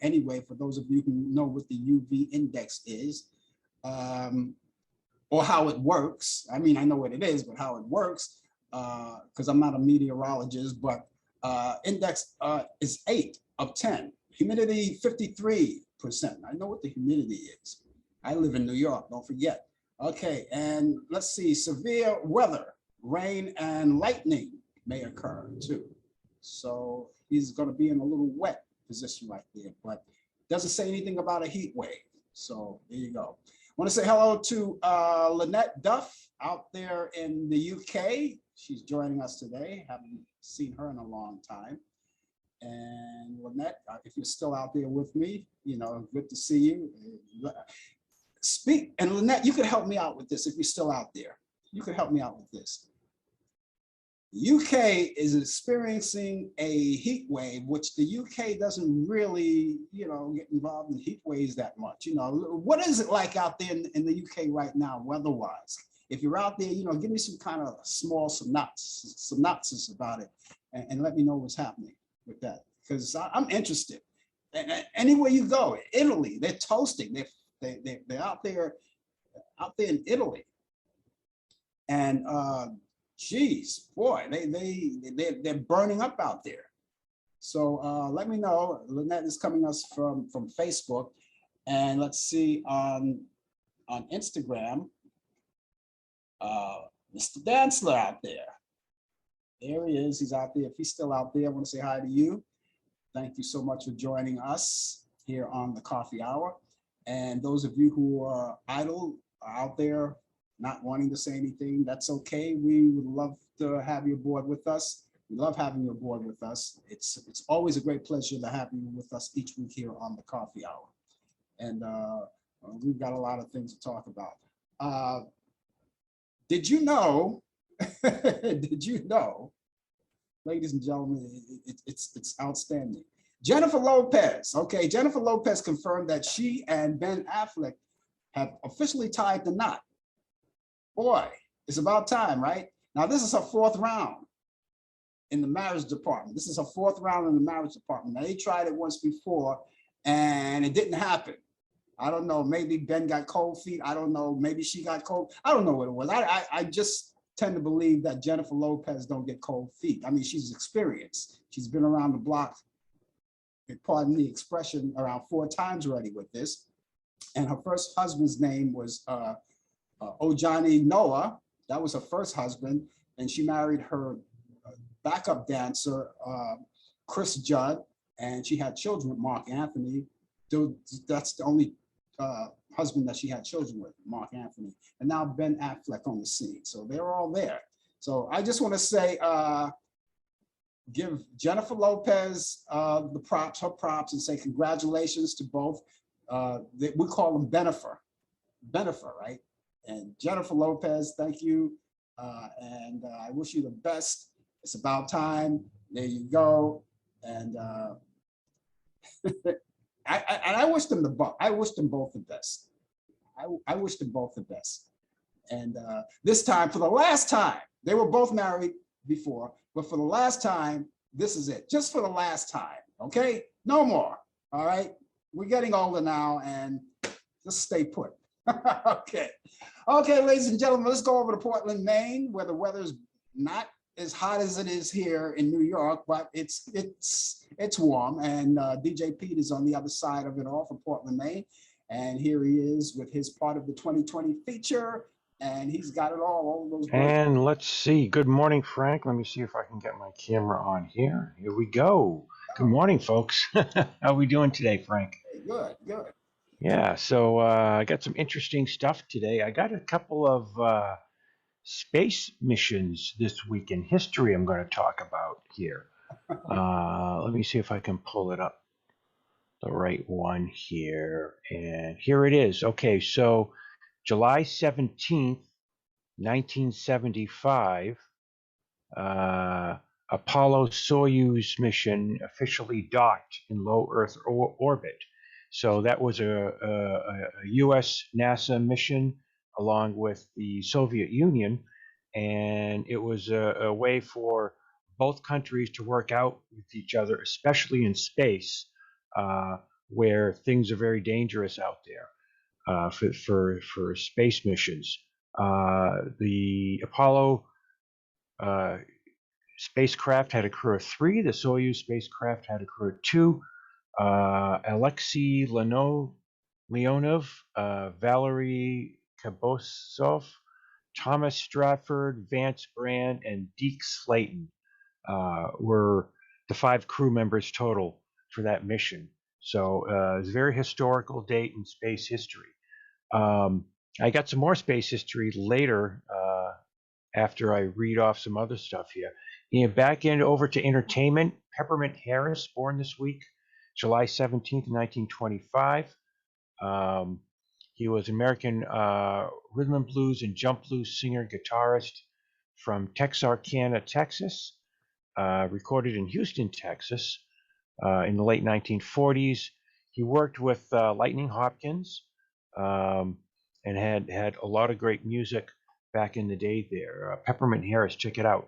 S2: anyway for those of you who know what the UV index is, or how it works. I mean, I know what it is, but how it works, because I'm not a meteorologist, but index is 8 of 10. Humidity 53%. I know what the humidity is. I live in New York, don't forget. Okay, and let's see, severe weather, rain and lightning may occur too. So he's going to be in a little wet position right there, but doesn't say anything about a heat wave. So there you go. I want to say hello to Lynette Duff out there in the UK. She's joining us today. Haven't seen her in a long time. And Lynette, if you're still out there with me, you know, good to see you. Speak, and Lynette, you could help me out with this if you're still out there. You could help me out with this. The UK is experiencing a heat wave, which the UK doesn't really, you know, get involved in heat waves that much. You know, what is it like out there in the UK right now, weather-wise? If you're out there, you know, give me some kind of small synopsis about it, and let me know what's happening with that, because I'm interested. And anywhere you go, Italy, they're toasting. They're out there in Italy, and geez, boy, they're burning up out there. So let me know. Lynette is coming us from Facebook, and let's see on Instagram, Mr. Dantzler out there. There he is. He's out there. If he's still out there, I want to say hi to you. Thank you so much for joining us here on the Coffee Hour. And those of you who are idle, are out there not wanting to say anything, that's okay. We would love to have you aboard with us. We love having you aboard with us. It's always a great pleasure to have you with us each week here on the Coffee Hour. And we've got a lot of things to talk about. Did you know, ladies and gentlemen, it's outstanding. Jennifer Lopez, okay, Jennifer Lopez confirmed that she and Ben Affleck have officially tied the knot. Boy, it's about time, right? Now, this is her 4th round in the marriage department. This is her 4th round in the marriage department. Now, they tried it once before, and it didn't happen. I don't know, maybe Ben got cold feet. I don't know, maybe she got cold. I don't know what it was. I just tend to believe that Jennifer Lopez don't get cold feet. I mean, she's experienced. She's been around the block, pardon the expression, around 4 times already with this. And her first husband's name was Ojani Noah, that was her first husband, and she married her backup dancer, Chris Judd, and she had children with Mark Anthony. That's the only husband that she had children with, Mark Anthony. And now Ben Affleck on the scene. So they're all there. So I just want to say, give Jennifer Lopez her props, and say congratulations to both. We call them Benifer, right? And Jennifer Lopez, thank you. And I wish you the best. It's about time. There you go. And I wish them both the best. I wish them both the best. And this time, for the last time, they were both married before, but for the last time, this is it. Just for the last time, okay? No more, all right? We're getting older now, and just stay put. Okay, ladies and gentlemen, let's go over to Portland, Maine, where the weather's not as hot as it is here in New York, but it's warm. And DJ Pete is on the other side of it all from Portland, Maine. And here he is with his part of the 2020 feature. And he's got it all those.
S4: And let's see. Good morning, Frank. Let me see if I can get my camera on here. Here we go. Good morning, folks. How are we doing today, Frank?
S2: Good.
S4: Yeah, so I got some interesting stuff today. I got a couple of space missions this week in history I'm going to talk about here. Let me see if I can pull it up, the right one here. And here it is. Okay, so July 17th, 1975, Apollo-Soyuz mission officially docked in low Earth orbit. So that was a U.S. NASA mission along with the Soviet Union, and it was a way for both countries to work out with each other, especially in space, where things are very dangerous out there for space missions. The Apollo spacecraft had a crew of 3. The Soyuz spacecraft had a crew of 2. Alexei Leonov, Valery Kabosov, Thomas Stratford, Vance Brand, and Deke Slayton were the 5 crew members total for that mission. So it's a very historical date in space history. I got some more space history later after I read off some other stuff here. And back over to entertainment. Peppermint Harris, born this week, July 17th, 1925. He was American rhythm and blues and jump blues singer, guitarist from Texarkana, Texas. Recorded in Houston, Texas in the late 1940s. He worked with Lightning Hopkins and had a lot of great music back in the day there. Peppermint Harris, check it out.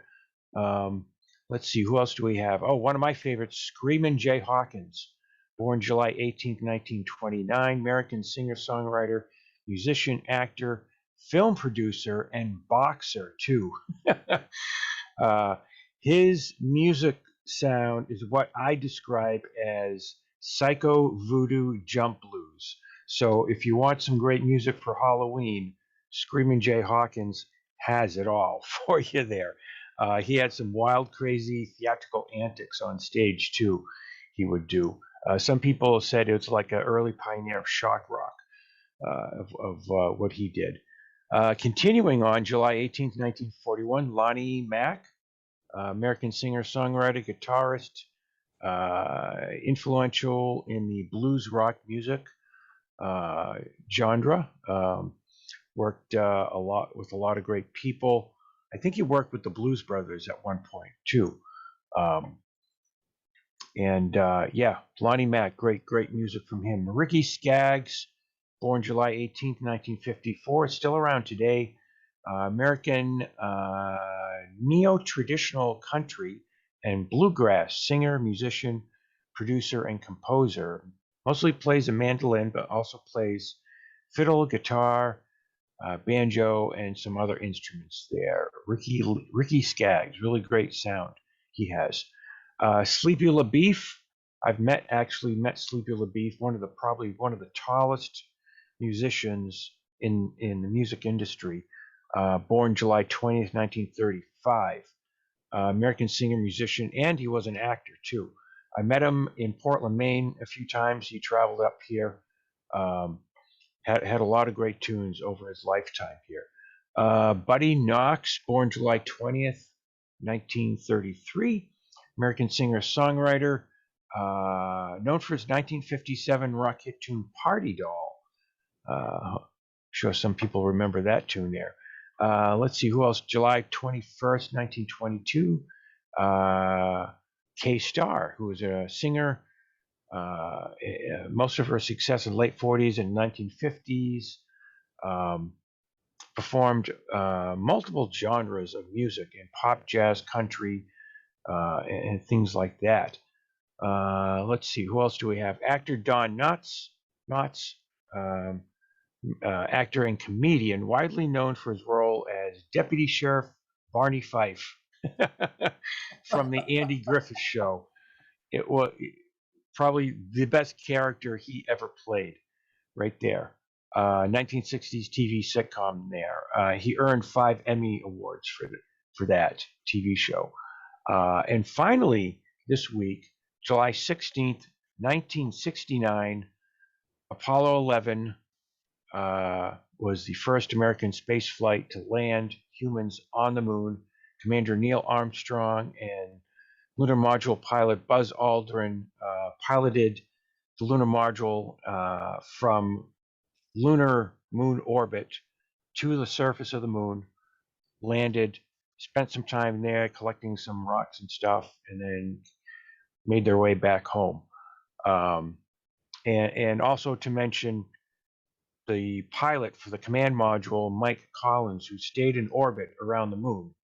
S4: Let's see, who else do we have? Oh, one of my favorites, Screamin' Jay Hawkins, born July 18th, 1929, American singer-songwriter, musician, actor, film producer, and boxer, too. His music sound is what I describe as psycho voodoo jump blues. So if you want some great music for Halloween, Screamin' Jay Hawkins has it all for you there. He had some wild, crazy theatrical antics on stage, too, he would do. Some people said it was like an early pioneer of shock rock of what he did. Continuing on, July 18th, 1941, Lonnie Mack, American singer-songwriter, guitarist, influential in the blues rock music genre. Worked a lot with a lot of great people. I think he worked with the Blues Brothers at one point too. Yeah, Lonnie Mack, great music from him. Ricky Skaggs, born July 18th, 1954, still around today. American neo-traditional country and bluegrass singer, musician, producer, and composer. Mostly plays a mandolin, but also plays fiddle, guitar, banjo, and some other instruments there. Ricky Skaggs, really great sound he has. Sleepy LaBeef, I've met Sleepy LaBeef, probably one of the tallest musicians in the music industry. Born July 20th, 1935. American singer, musician, and he was an actor too. I met him in Portland, Maine a few times. He traveled up here. Had a lot of great tunes over his lifetime here. Buddy Knox, born July 20th, 1933. American singer-songwriter, known for his 1957 rock hit tune Party Doll. Sure some people remember that tune there. Let's see, who else? July 21st, 1922. K-Star, who was a singer. Most of her success in the late 40s and 1950s. Performed multiple genres of music in pop, jazz, country, and things like that. Let's see, who else do we have? Actor Don Knotts, actor and comedian, widely known for his role as Deputy Sheriff Barney Fife from the Andy Griffith Show. It was probably the best character he ever played, right there. 1960s TV sitcom there. He earned 5 Emmy Awards for that TV show. And finally, this week, July 16th, 1969, Apollo 11 was the first American space flight to land humans on the moon. Commander Neil Armstrong and lunar module pilot Buzz Aldrin piloted the lunar module from lunar moon orbit to the surface of the moon, landed, spent some time there collecting some rocks and stuff, and then made their way back home. And also to mention the pilot for the command module, Mike Collins, who stayed in orbit around the moon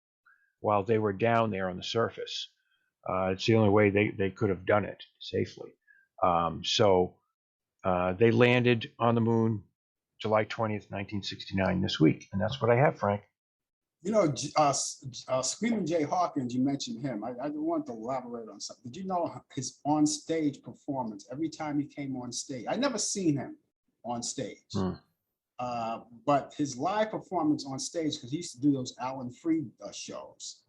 S4: while they were down there on the surface. It's the only way they could have done it safely. So they landed on the moon July 20th, 1969 this week. And that's what I have, Frank.
S2: You know, Screaming Jay Hawkins, you mentioned him. I want to elaborate on something. Did you know his on-stage performance, every time he came on stage? I never seen him on stage. But his live performance on stage, because he used to do those Allan shows.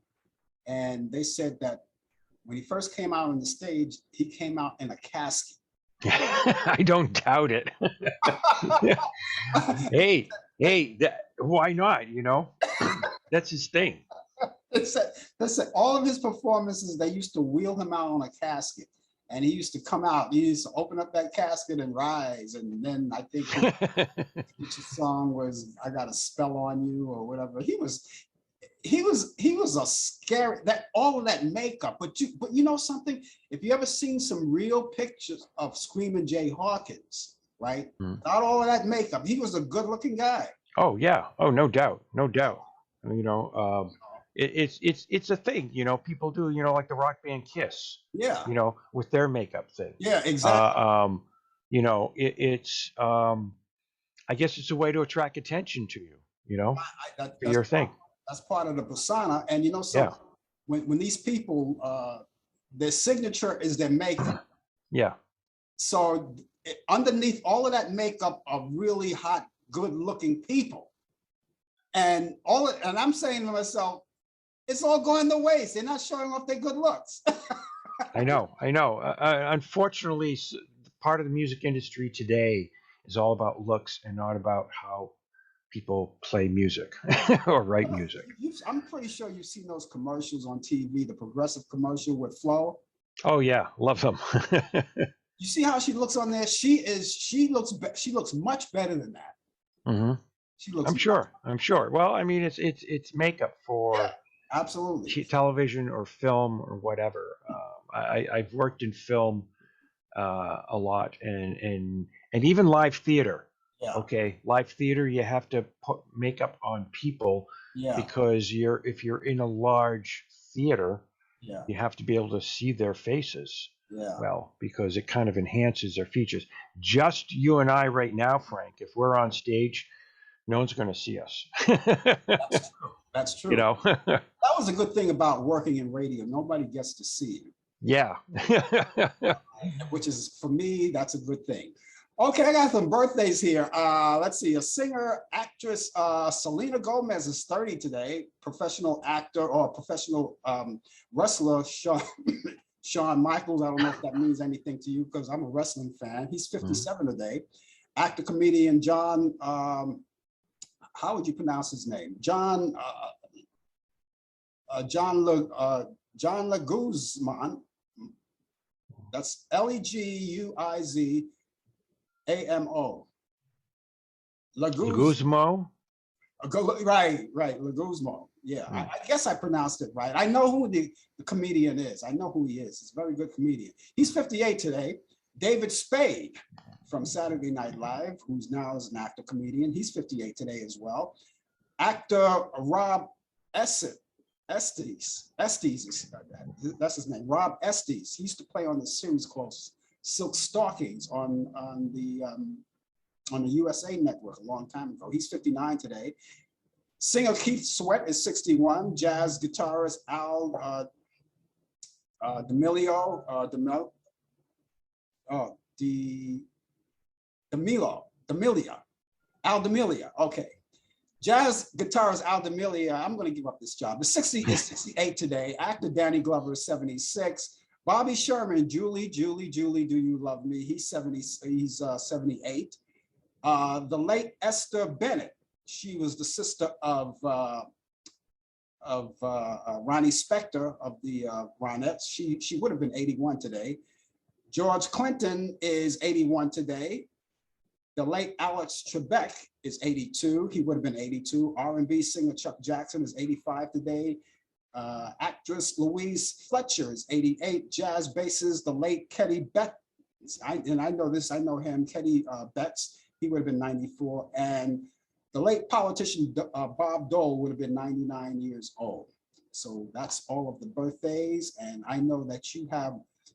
S2: And they said that when he first came out on the stage, he came out in a casket.
S4: I don't doubt it. hey, why not? You know, that's his thing.
S2: They said all of his performances, they used to wheel him out on a casket, and he used to come out. He used to open up that casket and rise, and then I think which song was "I Got a Spell on You" or whatever. He was a scary, that all of that makeup. But you know something? If you ever seen some real pictures of Screaming Jay Hawkins, right? Not all of that makeup. He was a good-looking guy.
S4: Oh yeah. Oh, no doubt. You know, it's a thing. You know, people do. You know, like the rock band Kiss.
S2: Yeah.
S4: You know, with their makeup thing.
S2: Yeah, exactly.
S4: You know, it's. I guess it's a way to attract attention to you. You know, for your thing.
S2: That's part of the persona. And you know, so yeah. when these people, their signature is their makeup.
S4: Yeah. So
S2: underneath all of that makeup are really hot, good-looking people. And I'm saying to myself, it's all going to waste. They're not showing off their good looks.
S4: I know. Unfortunately, part of the music industry today is all about looks and not about how people play music or write music.
S2: I'm pretty sure you've seen those commercials on TV, the Progressive commercial with Flo.
S4: Oh yeah, love them.
S2: You see how she looks on there? She looks much better than that.
S4: Mm-hmm.
S2: She looks.
S4: I'm sure. Well, I mean, it's makeup for
S2: absolutely
S4: television or film or whatever. I've worked in film a lot, and even live theater.
S2: Yeah.
S4: Okay, live theater, you have to put makeup on people because if you're in a large theater, you have to be able to see their faces.
S2: Yeah.
S4: Well, because it kind of enhances their features. Just you and I right now, Frank, if we're on stage, no one's going to see us.
S2: That's true.
S4: You know,
S2: that was a good thing about working in radio. Nobody gets to see you.
S4: Yeah.
S2: Which is, for me, that's a good thing. Okay, I got some birthdays here. Let's see, a singer, actress, Selena Gomez is 30 today. Professional actor or professional wrestler, Shawn Michaels. I don't know if that means anything to you because I'm a wrestling fan. He's 57 today. Actor, comedian, John, how would you pronounce his name? John Leguizamo. That's Leguizamo.
S4: Guzmo.
S2: Right, Leguizamo. Yeah, I guess I pronounced it right. I know who the comedian is. I know who he is. He's a very good comedian. He's 58 today. David Spade from Saturday Night Live, who's now is an actor comedian. He's 58 today as well. Actor Rob Estes, that's his name, Rob Estes. He used to play on the series called Silk Stockings on the USA Network a long time ago. He's 59 today. Singer Keith Sweat is 61. Jazz guitarist Al D'Amelio, Al D'Amelio, okay. Jazz guitarist Al D'Amelio, I'm going to give up this job. Is 68 today. Actor Danny Glover is 76. Bobby Sherman, Julie, do you love me? He's 78. The late Esther Bennett, she was the sister of Ronnie Spector of the Ronettes. She would have been 81 today. George Clinton is 81 today. The late Alex Trebek is 82. He would have been 82. R&B singer Chuck Jackson is 85 today. Actress Louise Fletcher is 88. Jazz bassist, the late Ketty Betts. I know him, Ketty Betts. He would have been 94. And the late politician Bob Dole would have been 99 years old. So that's all of the birthdays. And I know that you have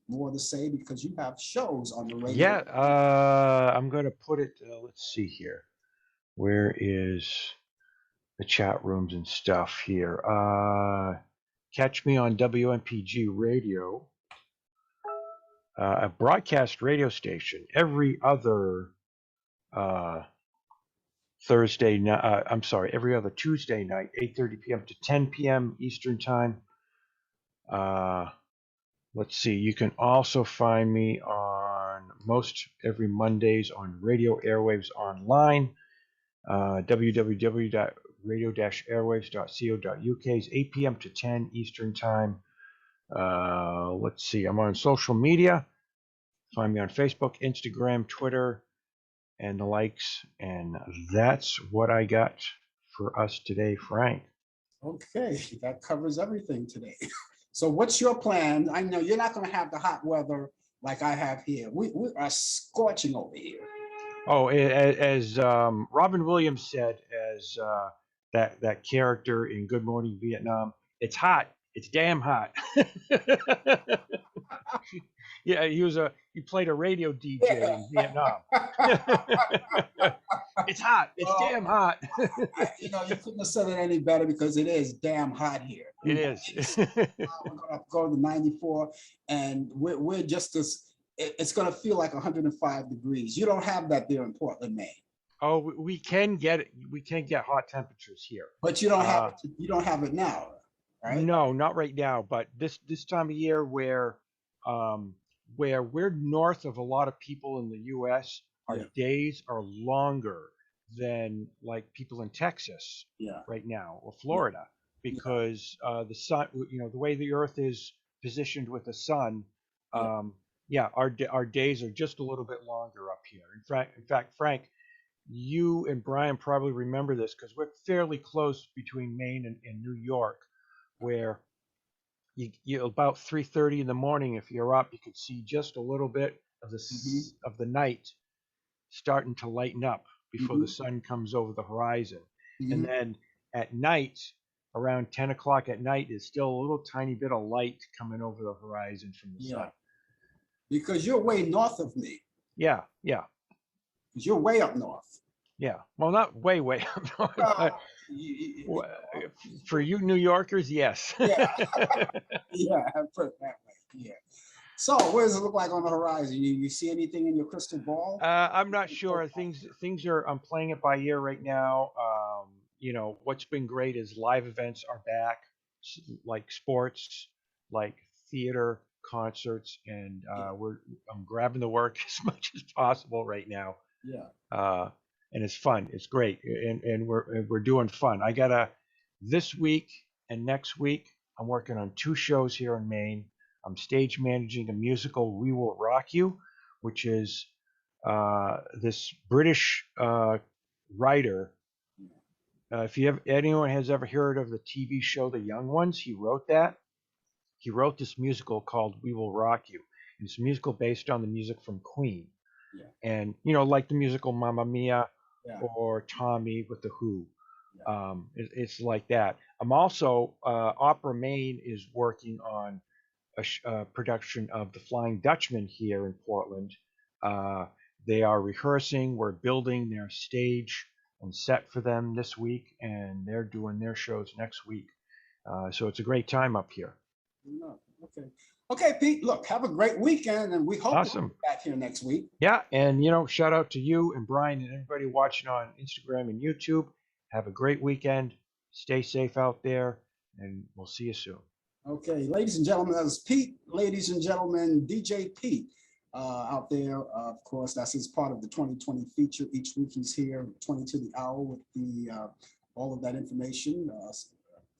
S2: more to say because you have shows on the radio.
S4: Yeah, I'm going to put it, let's see here. Where is the chat rooms and stuff here? Catch me on WMPG Radio, a broadcast radio station every other every other Tuesday night, 8:30 p.m. to 10 p.m. Eastern Time. Let's see, you can also find me on most every Mondays on Radio Airwaves Online, www.radio-airwaves.co.uk is 8 p.m. to 10 Eastern Time. Let's see, I'm on social media. Find me on Facebook, Instagram, Twitter, and the likes. And that's what I got for us today, Frank.
S2: Okay, that covers everything today. So what's your plan? I know you're not going to have the hot weather like I have here. We are scorching over here.
S4: Oh, as Robin Williams said, as that character in Good Morning Vietnam, it's hot. It's damn hot. Yeah, he played a radio DJ in Vietnam. It's hot. It's damn hot.
S2: You couldn't have said it any better because it is damn hot here.
S4: It is.
S2: We're gonna go to 94, and we're just as. It's going to feel like 105 degrees. You don't have that there in Portland, Maine.
S4: Oh, we can get it. We can get hot temperatures here,
S2: but you don't have it. You don't have it now, right?
S4: No, not right now. But this time of year, where we're north of a lot of people in the U.S., our days are longer than like people in Texas right now or Florida, because the sun, the way the Earth is positioned with the sun. Our days are just a little bit longer up here. In fact, Frank, you and Brian probably remember this because we're fairly close between Maine and New York, where you about 3:30 in the morning, if you're up, you could see just a little bit of the night starting to lighten up before the sun comes over the horizon. And then at night, around 10 o'clock at night, is still a little tiny bit of light coming over the horizon from the sun.
S2: Because you're way north of me.
S4: Yeah.
S2: Because you're way up north.
S4: Yeah. Well, not way up north. But for you New Yorkers, yes.
S2: Yeah. Yeah, I put it that way. Yeah. So what does it look like on the horizon? You see anything in your crystal ball?
S4: I'm not sure. Things are. I'm playing it by ear right now. You know what's been great is live events are back, like sports, like theater, concerts, and I'm grabbing the work as much as possible right now.
S2: Yeah.
S4: And it's fun. It's great, and we're doing fun. I gotta this week and next week. I'm working on 2 shows here in Maine. I'm stage managing a musical, We Will Rock You, which is this British writer. If anyone has ever heard of the TV show The Young Ones, he wrote that. He wrote this musical called We Will Rock You. It's a musical based on the music from Queen.
S2: Yeah.
S4: And, like the musical Mamma Mia or Tommy with The Who.
S2: Yeah.
S4: It's like that. I'm also, Opera Maine is working on a production of The Flying Dutchman here in Portland. They are rehearsing. We're building their stage and set for them this week, and they're doing their shows next week. So it's a great time up here.
S2: Okay. Okay, Pete, look, have a great weekend, and we hope
S4: Awesome.
S2: to be back here next week.
S4: Yeah, and shout out to you and Brian and everybody watching on Instagram and YouTube. Have a great weekend. Stay safe out there, and we'll see you soon. Okay,
S2: ladies and gentlemen, that was Pete. Ladies and gentlemen, DJ Pete out there. Of course, that's his part of the 2020 feature. Each week he's here, 20 to the hour, with the all of that information,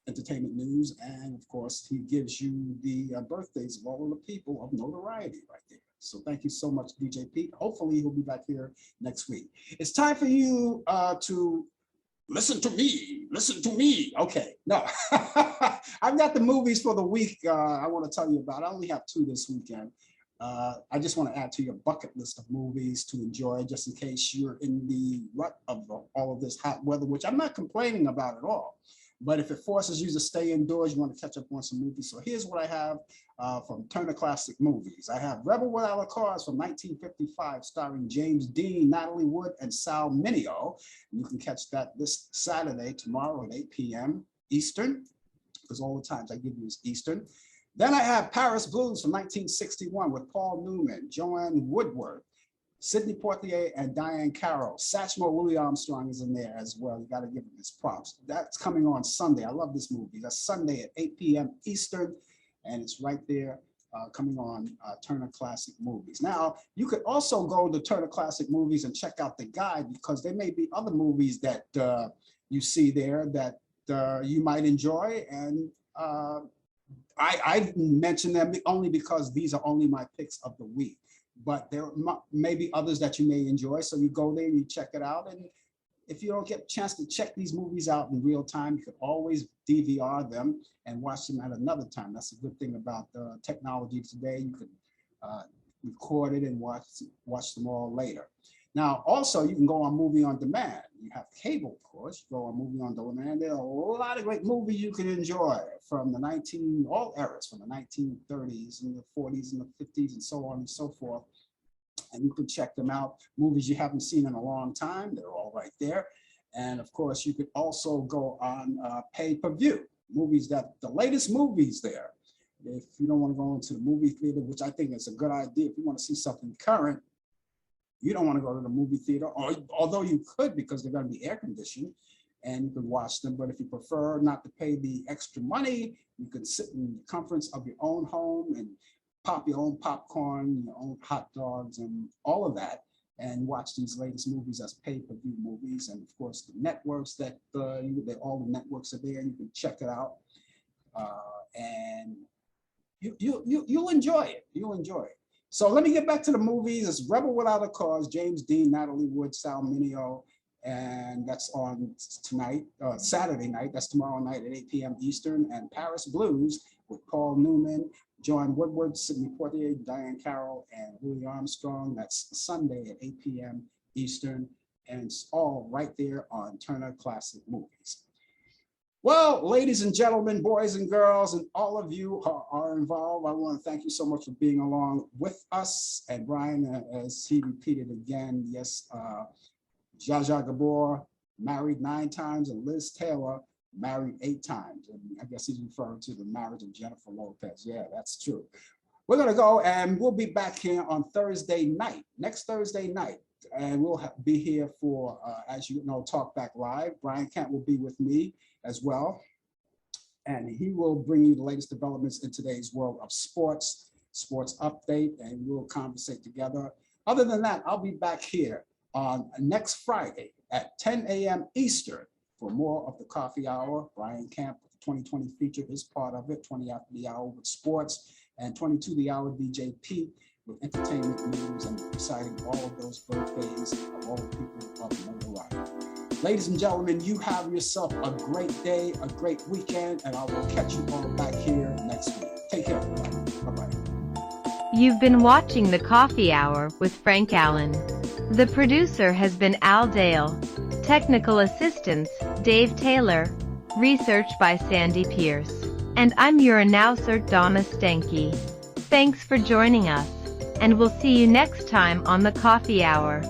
S2: entertainment news, and of course, he gives you the birthdays of all of the people of notoriety right there. So thank you so much, DJ Pete. Hopefully he'll be back here next week. It's time for you to listen to me. Listen to me. Okay, no. I've got the movies for the week I want to tell you about. I only have 2 this weekend. I just want to add to your bucket list of movies to enjoy, just in case you're in the rut of all of this hot weather, which I'm not complaining about at all. But if it forces you to stay indoors, you want to catch up on some movies. So here's what I have from Turner Classic Movies. I have Rebel Without a Cause from 1955, starring James Dean, Natalie Wood, and Sal Mineo. You can catch that this Saturday, tomorrow at 8 p.m. Eastern, because all the times I give you is Eastern. Then I have Paris Blues from 1961 with Paul Newman, Joanne Woodward, Sidney Poitier, and Diane Carroll. Satchmo Louis Armstrong is in there as well. You got to give him his props. That's coming on Sunday. I love this movie. That's Sunday at 8 p.m. Eastern, and it's right there coming on Turner Classic Movies. Now, you could also go to Turner Classic Movies and check out the guide, because there may be other movies that you see there that you might enjoy, and I mention them only because these are only my picks of the week. But there may be others that you may enjoy. So you go there and you check it out. And if you don't get a chance to check these movies out in real time, you can always DVR them and watch them at another time. That's a good thing about technology today. You can record it and watch them all later. Now, also, you can go on Movie on Demand. You have cable, of course. You go on Movie on Demand. There are a lot of great movies you can enjoy from all eras, from the 1930s and the 40s and the 50s and so on and so forth. And you can check them out. Movies you haven't seen in a long time, they're all right there. And of course, you could also go on pay-per-view. The latest movies there. If you don't want to go into the movie theater, which I think is a good idea, if you want to see something current, you don't want to go to the movie theater, although you could, because they're going to be air conditioned and you can watch them. But if you prefer not to pay the extra money, you can sit in the comforts of your own home and pop your own popcorn, your own hot dogs, and all of that, and watch these latest movies as pay-per-view movies. And of course, the networks all the networks are there. You can check it out, and you'll enjoy it. You'll enjoy it. So let me get back to the movies. It's Rebel Without a Cause, James Dean, Natalie Wood, Sal Mineo, and that's on tonight, Saturday night. That's tomorrow night at 8 p.m. Eastern. And Paris Blues with Paul Newman, Joanne Woodward, Sidney Poitier, Diane Carroll, and Louis Armstrong. That's Sunday at 8 p.m. Eastern. And it's all right there on Turner Classic Movies. Well, ladies and gentlemen, boys and girls, and all of you are involved, I want to thank you so much for being along with us. And Brian, as he repeated again, yes, Zsa Zsa Gabor married 9 times, and Liz Taylor married 8 times. And I guess he's referring to the marriage of Jennifer Lopez. Yeah, that's true. We're going to go and we'll be back here on Thursday night, next Thursday night. And we'll be here for, as you know, Talk Back Live. Brian Kemp will be with me as well. And he will bring you the latest developments in today's world of sports update, and we'll conversate together. Other than that, I'll be back here on next Friday at 10 a.m. Eastern for more of the Coffee Hour. Brian Kemp, the 2020 feature, is part of it, 20 after the hour with sports, and 22 the hour DJ Pete with entertainment news and reciting all of those birthdays of all the people of notoriety. Ladies and gentlemen, you have yourself a great day, a great weekend, and I will catch you all back here next week. Take care, everybody. Bye-bye.
S1: You've been watching the Coffee Hour with Frank Allan. The producer has been Al Dale. Technical assistance, Dave Taylor. Research by Sandy Pierce. And I'm your announcer, Donna Stenke. Thanks for joining us, and we'll see you next time on the Coffee Hour.